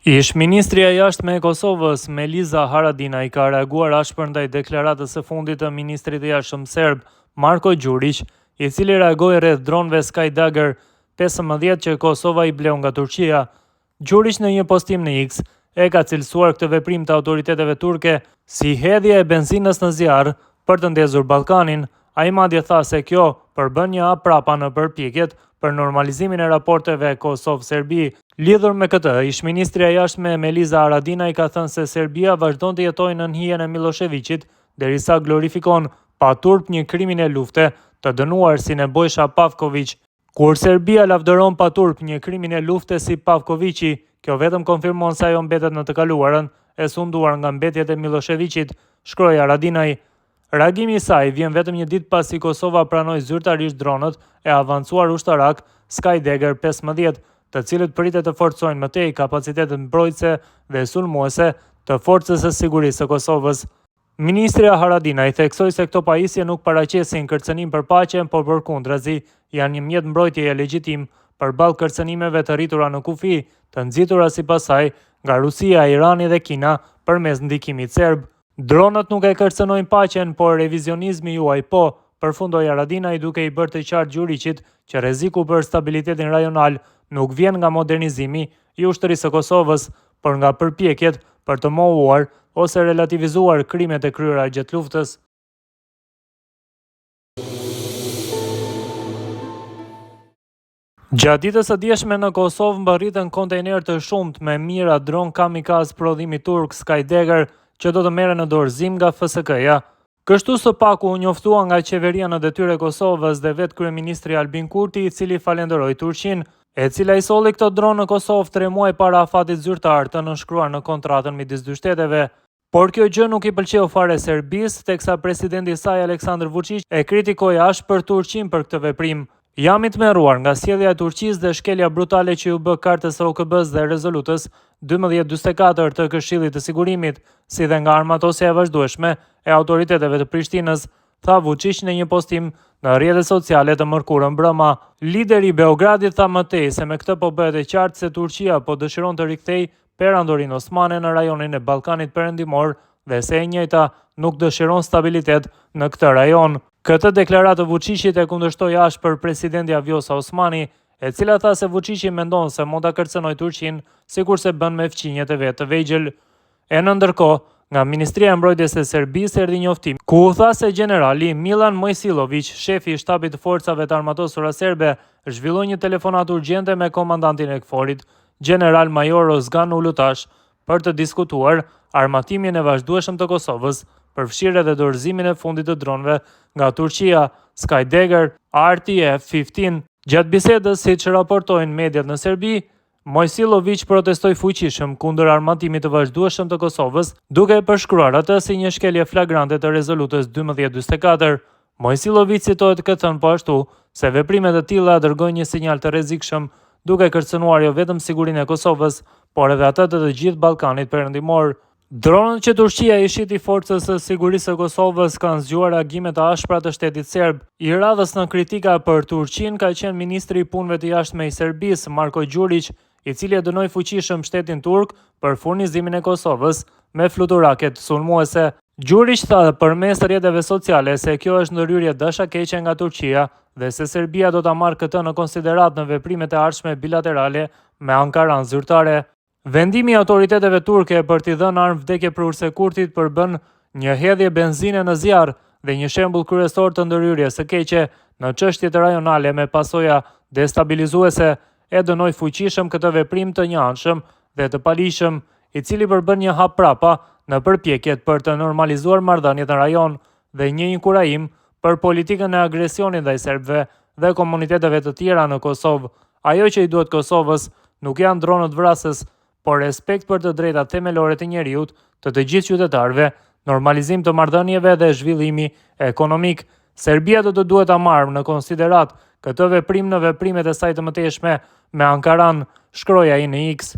Ish ministri e jashtme e Kosovës, Meliza Haradinaj, ka reaguar ashpër ndaj deklaratës së fundit të ministrit e jashtëm serb, Marko Gjurić, i cili reagoi rreth dronëve Skydagger 15 që Kosova i bleu nga Turqia. Gjurić në një postim në X e ka cilësuar këtë veprim të autoriteteve turke si hedhje e benzinës në zjarr për të ndezur Ballkanin. Ai madje tha se kjo përbën një hap prapa në përpjekjet për normalizimin e raporteve Kosovë-Serbi. Lidhur me këtë, ish-ministria e jashtme Meliza Haradinaj ka thënë se Serbia vazhdon të jetojë në hijen e Miloševićit, derisa glorifikon pa turp një krimin e lufte të dënuar si Nebojša Pavković. Kur Serbia lavdëron pa turp një krimin e lufte si Pavkovići, kjo vetëm konfirmon se ajo mbetet në të kaluarën e sunduar nga mbetjet e Miloševićit, shkroi Haradinaj. Reagimi i saj vjen vetëm një ditë pasi Kosova pranoi zyrtarisht dronët e avancuar ushtarak Skydagger 15, të cilët pritet të forcojnë më tej kapacitetet mbrojtëse dhe sulmuese të forcës së sigurisë së Kosovës. Ministria Haradinaj theksoi se këto pajisje nuk paraqesin kërcënim për paqen, por përkundrazi janë një mjet mbrojtjeje legjitim përballë kërcënimeve të rritura në kufi, të nxitura sipas saj nga Rusia, Irani dhe Kina përmes ndikimit serb. Dronët nuk e kërcënojnë paqen, por revizionizmi juaj po, përfundoi Haradinaj duke i bërë të qartë Gjurićit që rreziku për stabilitetin rajonal nuk vjen nga modernizimi i ushtrisë së Kosovës, por nga përpjekjet për të mohuar ose relativizuar krimet e kryera gjatë luftës. Gjatë ditës së dieshme në Kosovë mbarritën kontejner të shumtë me mira dron kamikaz prodhimi turk Skydagger që do të merren në dorëzim nga FSK-ja. Kështu së paku u njoftua nga qeveria në detyrë e Kosovës dhe vetë kryeministri Albin Kurti, i cili falenderoi Turqinë, e cila i solli këto dronë në Kosovë 3 muaj para afatit zyrtar të nënshkruar në kontratën midis dy shteteve. Por kjo gjë nuk i pëlqeu fare Serbisë, teksa presidenti i saj Aleksandar Vučić e kritikoi ashpër Turqinë për këtë veprim. Jam i tmerruar nga sjellja e Turqisë dhe shkelja brutale që u bë kartës së OKB-s dhe rezolutës 1244 të Këshillit të Sigurimit, si dhe nga armatosja e vazhdueshme e autoriteteve të Prishtinës, tha Vučić në një postim në rrjetet sociale të mërkurën brëma. Lideri i Beogradit tha më tej se me këtë po bëhet e qartë se Turqia po dëshiron të rikthejë perandorinë osmane në rajonin e Ballkanit Perëndimor dhe se e njëjta nuk dëshiron stabilitet në këtë rajon. Këtë deklaratë të Vučićit e kundërshtoi ashpër presidenti Vjosa Osmani, e cila tha se Vučići mendon se mund ta kërcënojë Turqinë sikurse bën me fqinjet e vet të vegjël. E në ndërkohë, nga Ministria e Mbrojtjes së Serbisë erdhi njoftim, ku u tha se generali Milan Mojsilović, shefi i shtabit të forcave të armatosura serbe, zhvilloi një telefonatë urgjente me komandantin e KFOR-it, general major Ozgan Ulutash, për të diskutuar armatimin e vazhdueshëm të Kosovës, përfshirë edhe dorëzimin e fundit të dronëve nga Turqia, Skydagger RTF-15. Gjatë bisedës, siç raportojnë mediat në Serbi, Mojsilović protestoi fuqishëm kundër armatimit të vazhdueshëm të Kosovës, duke e përshkruar atë si një shkelje flagrante të rezolutës 1244. Mojsilović citohet këtë thënë po ashtu se veprimet e tilla dërgojnë një sinjal të rrezikshëm, duke kërcënuar jo vetëm sigurinë e Kosovës, por edhe atë të gjithë Ballkanit Perëndimor. Dronët që Turqia i shiti forcës së sigurisë së Kosovës kanë zgjuar reagime të ashpra të shtetit serb. I radhës në kritika për Turqinë ka qenë ministri i punëve të jashtme i Serbisë, Marko Gjurić, i cili e dënoi fuqishëm shtetin turk për furnizimin e Kosovës me fluturake sulmuese. Gjurić tha përmes rrjeteve sociale se kjo është ndërhyrje dashakeqe nga Turqia dhe se Serbia do ta marrë këtë në konsiderat në veprimet e ardhshme bilaterale me Ankaran zyrtare. Vendimi i autoriteteve turke për t'i dhënë armë vdekje prurse Kurtit përbën një hedhje benzine në zjarr dhe një shembull kryesor të ndërhyrjes së keqe në çështjet rajonale me pasoja destabilizuese, e dënoi fuqishëm këtë veprim të njëanshëm dhe të palishëm, i cili përbën një hap prapa në përpjekjet për të normalizuar marrëdhëniet në rajon dhe një inkurajim për politikën e agresionit ndaj serbëve dhe komuniteteve të tjera në Kosovë. Ajo që i duhet Kosovës nuk janë dronët vrasës, por respekt për të drejtat themelore të njerëzit, të gjithë qytetarëve, normalizim të marrëdhënieve dhe zhvillimi ekonomik. Serbia do të duhet ta marrë në konsiderat këtë veprim në veprimet e saj të mëtejshme me Ankaran, shkroi ai në X.